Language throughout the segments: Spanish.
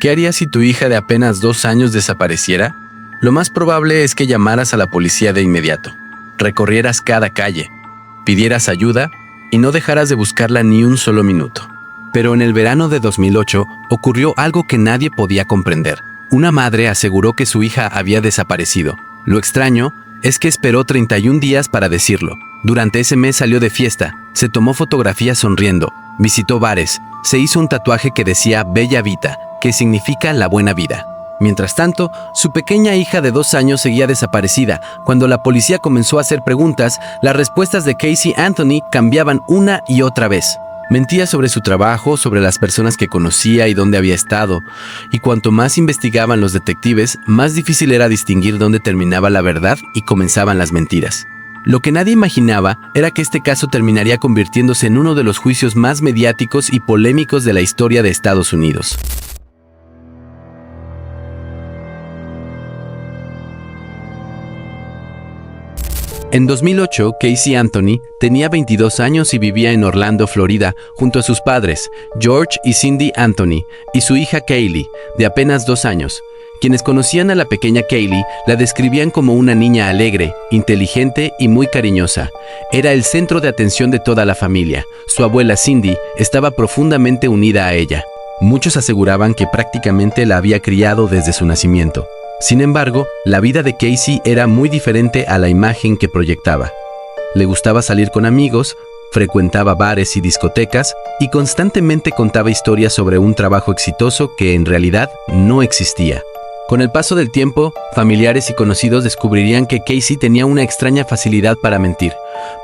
¿Qué harías si tu hija de apenas 2 años desapareciera? Lo más probable es que llamaras a la policía de inmediato, recorrieras cada calle, pidieras ayuda y no dejaras de buscarla ni un solo minuto. Pero en el verano de 2008 ocurrió algo que nadie podía comprender. Una madre aseguró que su hija había desaparecido. Lo extraño es que esperó 31 días para decirlo. Durante ese mes salió de fiesta, se tomó fotografías sonriendo, visitó bares, se hizo un tatuaje que decía Bella Vita, que significa la buena vida. Mientras tanto, su pequeña hija de 2 años seguía desaparecida. Cuando la policía comenzó a hacer preguntas, las respuestas de Casey Anthony cambiaban una y otra vez. Mentía sobre su trabajo, sobre las personas que conocía y dónde había estado. Y cuanto más investigaban los detectives, más difícil era distinguir dónde terminaba la verdad y comenzaban las mentiras. Lo que nadie imaginaba era que este caso terminaría convirtiéndose en uno de los juicios más mediáticos y polémicos de la historia de Estados Unidos. En 2008, Casey Anthony tenía 22 años y vivía en Orlando, Florida, junto a sus padres, George y Cindy Anthony, y su hija Kaylee, de apenas 2 años. Quienes conocían a la pequeña Kaylee la describían como una niña alegre, inteligente y muy cariñosa. Era el centro de atención de toda la familia. Su abuela Cindy estaba profundamente unida a ella. Muchos aseguraban que prácticamente la había criado desde su nacimiento. Sin embargo, la vida de Casey era muy diferente a la imagen que proyectaba. Le gustaba salir con amigos, frecuentaba bares y discotecas y constantemente contaba historias sobre un trabajo exitoso que en realidad no existía. Con el paso del tiempo, familiares y conocidos descubrirían que Casey tenía una extraña facilidad para mentir.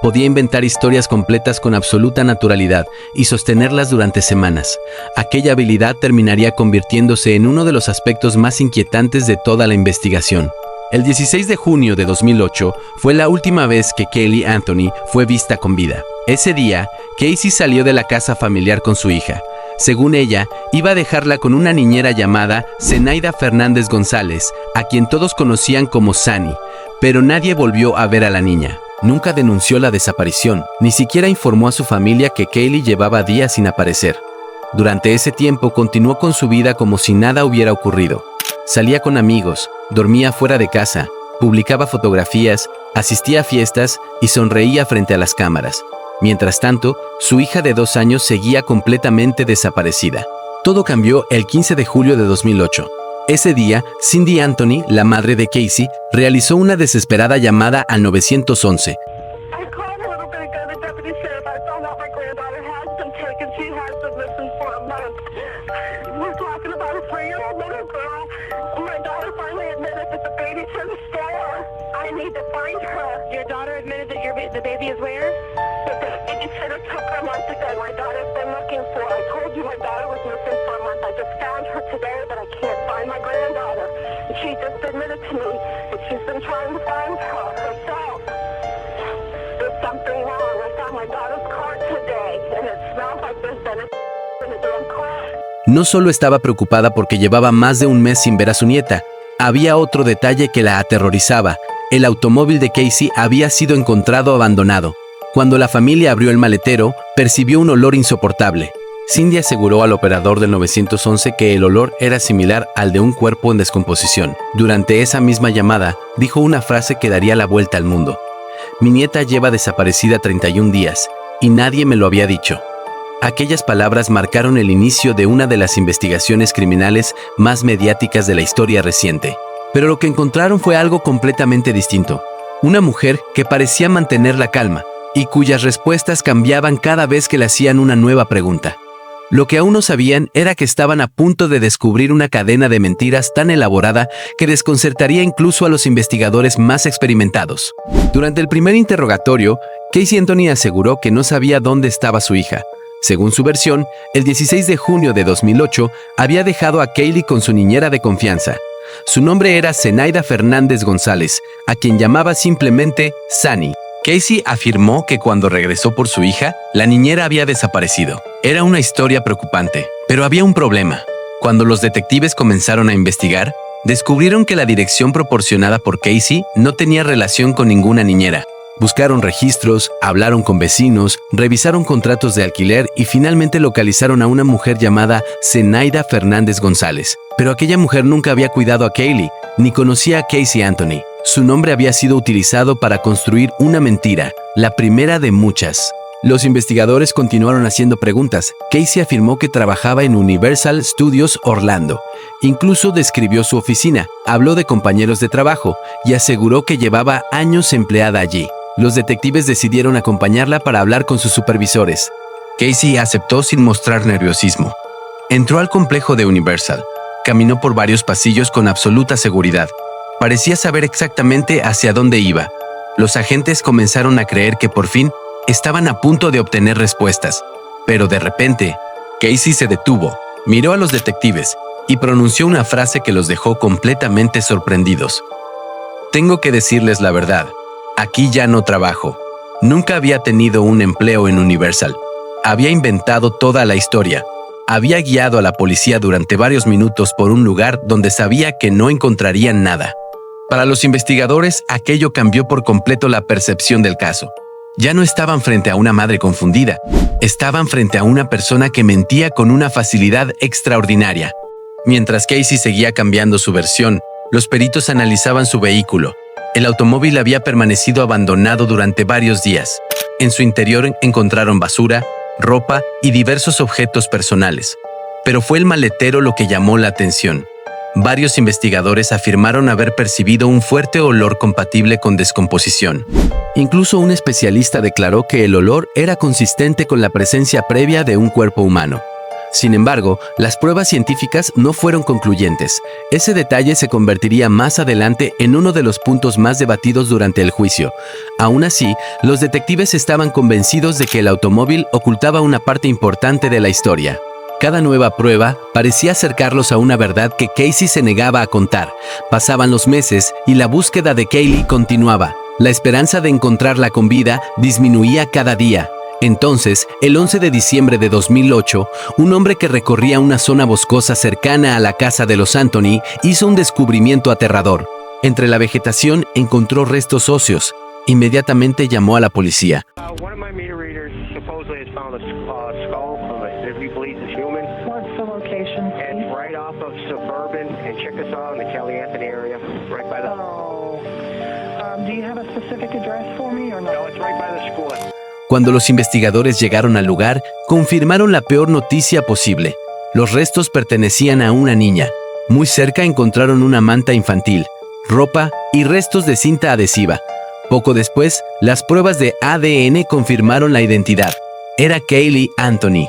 Podía inventar historias completas con absoluta naturalidad y sostenerlas durante semanas. Aquella habilidad terminaría convirtiéndose en uno de los aspectos más inquietantes de toda la investigación. El 16 de junio de 2008 fue la última vez que Kaylee Anthony fue vista con vida. Ese día, Casey salió de la casa familiar con su hija. Según ella, iba a dejarla con una niñera llamada Zenaida Fernández González, a quien todos conocían como Sani, pero nadie volvió a ver a la niña. Nunca denunció la desaparición, ni siquiera informó a su familia que Kaylee llevaba días sin aparecer. Durante ese tiempo continuó con su vida como si nada hubiera ocurrido. Salía con amigos, dormía fuera de casa, publicaba fotografías, asistía a fiestas y sonreía frente a las cámaras. Mientras tanto, su hija de 2 años seguía completamente desaparecida. Todo cambió el 15 de julio de 2008. Ese día, Cindy Anthony, la madre de Casey, realizó una desesperada llamada al 911. No solo estaba preocupada porque llevaba más de un mes sin ver a su nieta, había otro detalle que la aterrorizaba. El automóvil de Casey había sido encontrado abandonado. Cuando la familia abrió el maletero, percibió un olor insoportable. Cindy aseguró al operador del 911 que el olor era similar al de un cuerpo en descomposición. Durante esa misma llamada, dijo una frase que daría la vuelta al mundo. Mi nieta lleva desaparecida 31 días, y nadie me lo había dicho. Aquellas palabras marcaron el inicio de una de las investigaciones criminales más mediáticas de la historia reciente. Pero lo que encontraron fue algo completamente distinto. Una mujer que parecía mantener la calma y cuyas respuestas cambiaban cada vez que le hacían una nueva pregunta. Lo que aún no sabían era que estaban a punto de descubrir una cadena de mentiras tan elaborada que desconcertaría incluso a los investigadores más experimentados. Durante el primer interrogatorio, Casey Anthony aseguró que no sabía dónde estaba su hija. Según su versión, el 16 de junio de 2008 había dejado a Kaylee con su niñera de confianza. Su nombre era Zenaida Fernández González, a quien llamaba simplemente Sani. Casey afirmó que cuando regresó por su hija, la niñera había desaparecido. Era una historia preocupante, pero había un problema. Cuando los detectives comenzaron a investigar, descubrieron que la dirección proporcionada por Casey no tenía relación con ninguna niñera. Buscaron registros, hablaron con vecinos, revisaron contratos de alquiler y finalmente localizaron a una mujer llamada Zenaida Fernández González. Pero aquella mujer nunca había cuidado a Kaylee, ni conocía a Casey Anthony. Su nombre había sido utilizado para construir una mentira, la primera de muchas. Los investigadores continuaron haciendo preguntas. Casey afirmó que trabajaba en Universal Studios Orlando. Incluso describió su oficina, habló de compañeros de trabajo y aseguró que llevaba años empleada allí. Los detectives decidieron acompañarla para hablar con sus supervisores. Casey aceptó sin mostrar nerviosismo. Entró al complejo de Universal. Caminó por varios pasillos con absoluta seguridad. Parecía saber exactamente hacia dónde iba. Los agentes comenzaron a creer que por fin estaban a punto de obtener respuestas. Pero de repente, Casey se detuvo, miró a los detectives y pronunció una frase que los dejó completamente sorprendidos. Tengo que decirles la verdad. Aquí ya no trabajo. Nunca había tenido un empleo en Universal. Había inventado toda la historia. Había guiado a la policía durante varios minutos por un lugar donde sabía que no encontrarían nada. Para los investigadores, aquello cambió por completo la percepción del caso. Ya no estaban frente a una madre confundida. Estaban frente a una persona que mentía con una facilidad extraordinaria. Mientras Casey seguía cambiando su versión, los peritos analizaban su vehículo. El automóvil había permanecido abandonado durante varios días. En su interior encontraron basura, ropa y diversos objetos personales. Pero fue el maletero lo que llamó la atención. Varios investigadores afirmaron haber percibido un fuerte olor compatible con descomposición. Incluso un especialista declaró que el olor era consistente con la presencia previa de un cuerpo humano. Sin embargo, las pruebas científicas no fueron concluyentes. Ese detalle se convertiría más adelante en uno de los puntos más debatidos durante el juicio. Aún así, los detectives estaban convencidos de que el automóvil ocultaba una parte importante de la historia. Cada nueva prueba parecía acercarlos a una verdad que Casey se negaba a contar. Pasaban los meses y la búsqueda de Kaylee continuaba. La esperanza de encontrarla con vida disminuía cada día. Entonces, el 11 de diciembre de 2008, un hombre que recorría una zona boscosa cercana a la casa de los Anthony hizo un descubrimiento aterrador. Entre la vegetación encontró restos óseos. Inmediatamente llamó a la policía. Cuando los investigadores llegaron al lugar, confirmaron la peor noticia posible. Los restos pertenecían a una niña. Muy cerca encontraron una manta infantil, ropa y restos de cinta adhesiva. Poco después, las pruebas de ADN confirmaron la identidad. Era Kaylee Anthony.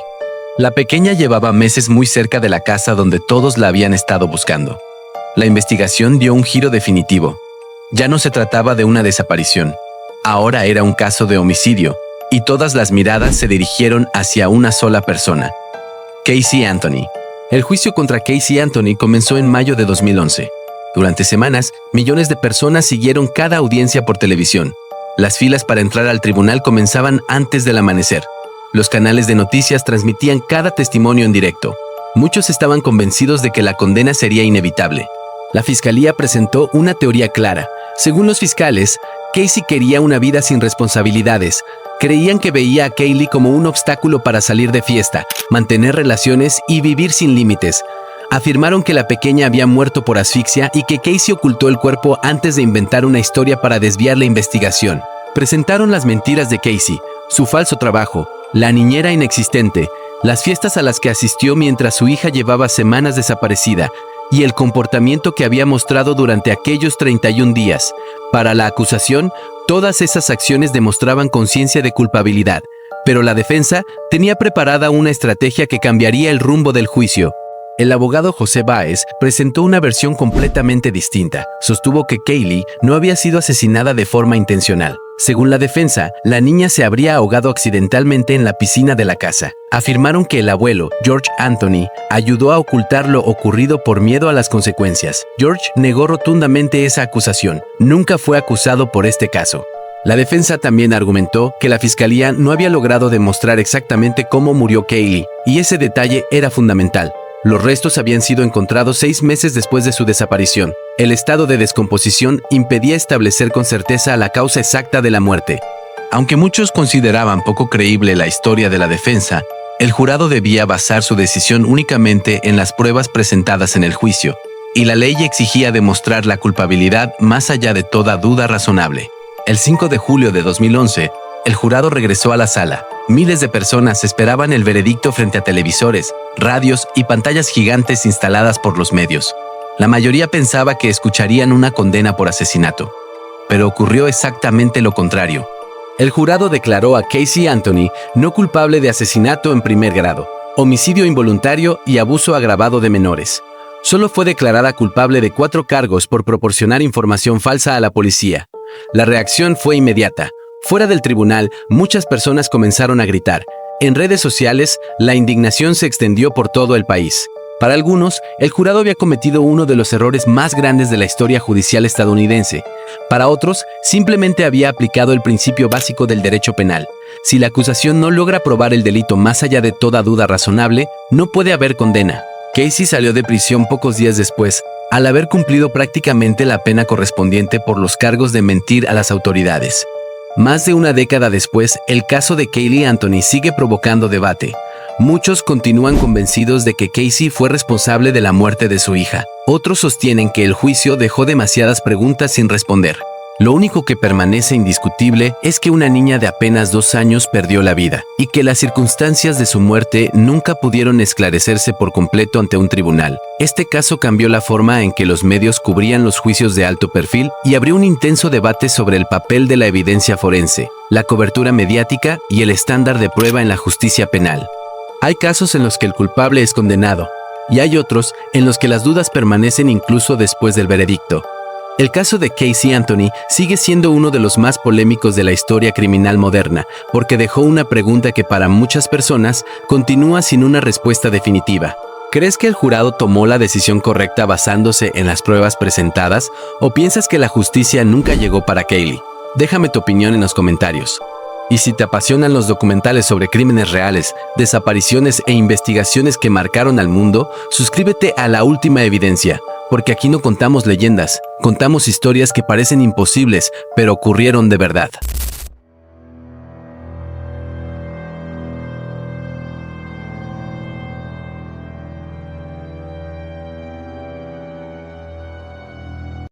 La pequeña llevaba meses muy cerca de la casa donde todos la habían estado buscando. La investigación dio un giro definitivo. Ya no se trataba de una desaparición. Ahora era un caso de homicidio. Y todas las miradas se dirigieron hacia una sola persona, Casey Anthony. El juicio contra Casey Anthony comenzó en mayo de 2011. Durante semanas, millones de personas siguieron cada audiencia por televisión. Las filas para entrar al tribunal comenzaban antes del amanecer. Los canales de noticias transmitían cada testimonio en directo. Muchos estaban convencidos de que la condena sería inevitable. La fiscalía presentó una teoría clara. Según los fiscales, Casey quería una vida sin responsabilidades. Creían que veía a Kaylee como un obstáculo para salir de fiesta, mantener relaciones y vivir sin límites. Afirmaron que la pequeña había muerto por asfixia y que Casey ocultó el cuerpo antes de inventar una historia para desviar la investigación. Presentaron las mentiras de Casey, su falso trabajo, la niñera inexistente, las fiestas a las que asistió mientras su hija llevaba semanas desaparecida y el comportamiento que había mostrado durante aquellos 31 días. Para la acusación, todas esas acciones demostraban conciencia de culpabilidad, pero la defensa tenía preparada una estrategia que cambiaría el rumbo del juicio. El abogado José Báez presentó una versión completamente distinta. Sostuvo que Kaylee no había sido asesinada de forma intencional. Según la defensa, la niña se habría ahogado accidentalmente en la piscina de la casa. Afirmaron que el abuelo, George Anthony, ayudó a ocultar lo ocurrido por miedo a las consecuencias. George negó rotundamente esa acusación. Nunca fue acusado por este caso. La defensa también argumentó que la fiscalía no había logrado demostrar exactamente cómo murió Kaylee, y ese detalle era fundamental. Los restos habían sido encontrados 6 meses después de su desaparición. El estado de descomposición impedía establecer con certeza la causa exacta de la muerte. Aunque muchos consideraban poco creíble la historia de la defensa, el jurado debía basar su decisión únicamente en las pruebas presentadas en el juicio, y la ley exigía demostrar la culpabilidad más allá de toda duda razonable. El 5 de julio de 2011, el jurado regresó a la sala. Miles de personas esperaban el veredicto frente a televisores, radios y pantallas gigantes instaladas por los medios. La mayoría pensaba que escucharían una condena por asesinato, pero ocurrió exactamente lo contrario. El jurado declaró a Casey Anthony no culpable de asesinato en primer grado, homicidio involuntario y abuso agravado de menores. Solo fue declarada culpable de 4 cargos por proporcionar información falsa a la policía. La reacción fue inmediata. Fuera del tribunal, muchas personas comenzaron a gritar. En redes sociales, la indignación se extendió por todo el país. Para algunos, el jurado había cometido uno de los errores más grandes de la historia judicial estadounidense. Para otros, simplemente había aplicado el principio básico del derecho penal. Si la acusación no logra probar el delito más allá de toda duda razonable, no puede haber condena. Casey salió de prisión pocos días después, al haber cumplido prácticamente la pena correspondiente por los cargos de mentir a las autoridades. Más de una década después, el caso de Caylee Anthony sigue provocando debate. Muchos continúan convencidos de que Casey fue responsable de la muerte de su hija. Otros sostienen que el juicio dejó demasiadas preguntas sin responder. Lo único que permanece indiscutible es que una niña de apenas 2 años perdió la vida, y que las circunstancias de su muerte nunca pudieron esclarecerse por completo ante un tribunal. Este caso cambió la forma en que los medios cubrían los juicios de alto perfil y abrió un intenso debate sobre el papel de la evidencia forense, la cobertura mediática y el estándar de prueba en la justicia penal. Hay casos en los que el culpable es condenado, y hay otros en los que las dudas permanecen incluso después del veredicto. El caso de Casey Anthony sigue siendo uno de los más polémicos de la historia criminal moderna, porque dejó una pregunta que para muchas personas continúa sin una respuesta definitiva. ¿Crees que el jurado tomó la decisión correcta basándose en las pruebas presentadas, o piensas que la justicia nunca llegó para Caylee? Déjame tu opinión en los comentarios. Y si te apasionan los documentales sobre crímenes reales, desapariciones e investigaciones que marcaron al mundo, suscríbete a La Última Evidencia, porque aquí no contamos leyendas, contamos historias que parecen imposibles, pero ocurrieron de verdad.